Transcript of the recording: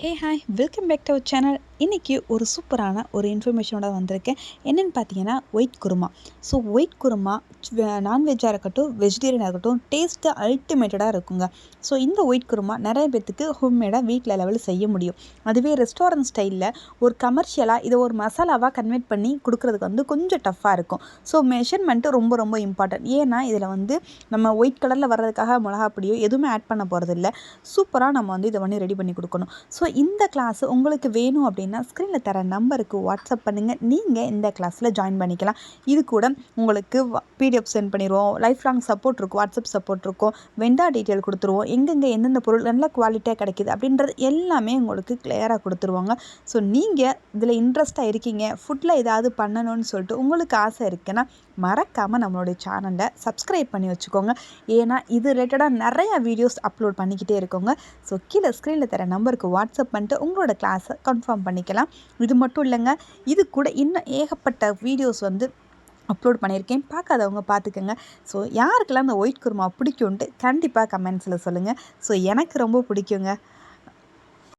Hey hi welcome back to our channel. இன்றைக்கி ஒரு சூப்பரான ஒரு இன்ஃபர்மேஷனோட வந்திருக்கேன். என்னென்னு பார்த்தீங்கன்னா white kurma. So white kurma நான்வெஜ்ஜாக இருக்கட்டும் வெஜிடேரியனாக இருக்கட்டும் டேஸ்ட்டு அல்டிமேட்டடாக இருக்குங்க. ஸோ இந்த ஒயிட் குருமா நிறைய பேத்துக்கு ஹோம்மேடாக வீட்டில் லெவலில் செய்ய முடியும். அதுவே ரெஸ்டாரண்ட் ஸ்டைலில் ஒரு கமர்ஷியலாக இதை ஒரு மசாலாவாக கன்வெர்ட் பண்ணி கொடுக்குறதுக்கு கொஞ்சம் டஃப்பாக இருக்கும். ஸோ மெஷர்மெண்ட்டு ரொம்ப ரொம்ப இம்பார்ட்டன்ட். ஏன்னா இதில் நம்ம ஒயிட் கலரில் வர்றதுக்காக மிளகா பொடியோ எதுவுமே ஆட் பண்ண போகிறதில்ல. சூப்பராக நம்ம இதை ரெடி பண்ணி கொடுக்கணும். ஸோ இந்த கிளாஸ் உங்களுக்கு வேணும் அப்படின்னா ஸ்க்ரீனில் தர நம்பருக்கு வாட்ஸ்அப் பண்ணுங்கள். நீங்கள் இந்த கிளாஸில் ஜாயின் பண்ணிக்கலாம். இது கூட உங்களுக்கு பிடிஎஃப் சென்ட் பண்ணிடுவோம். லைஃப் லாங் சப்போர்ட் இருக்கும், வாட்ஸ்அப் சப்போர்ட் இருக்கும், வெண்டா டீட்டெயில் கொடுத்துருவோம், எங்கெங்கே எந்தெந்த பொருள் நல்ல குவாலிட்டியாக கிடைக்கிது அப்படின்றது எல்லாமே உங்களுக்கு கிளியராக கொடுத்துருவாங்க. ஸோ நீங்கள் இதில் இன்ட்ரெஸ்ட்டாக இருக்கீங்க, ஃபுட்டில் ஏதாவது பண்ணணும்னு சொல்லிட்டு உங்களுக்கு ஆசை இருக்குன்னா மறக்காமல் நம்மளுடைய சேனலை சப்ஸ்கிரைப் பண்ணி வச்சுக்கோங்க. ஏன்னா இது ரிலேட்டடாக நிறையா வீடியோஸ் அப்லோட் பண்ணிக்கிட்டே இருக்கோங்க. ஸோ கீழே ஸ்க்ரீனில் தர நம்பருக்கு வாட்ஸ்அப் பண்ணிட்டு உங்களோட கிளாஸை கன்ஃபார்ம் பண்ணிக்கலாம். இது மட்டும் இல்லைங்க, இது கூட இன்னும் ஏகப்பட்ட வீடியோஸ் அப்லோட் பண்ணியிருக்கேன். பார்க்காதவங்க பார்த்துக்கோங்க. ஸோ யாருக்கெல்லாம் அந்த ஒயிட் குருமா பிடிக்கும்ன்ட்டு கண்டிப்பாக கமெண்ட்ஸில் சொல்லுங்கள். ஸோ எனக்கு ரொம்ப பிடிக்குங்க.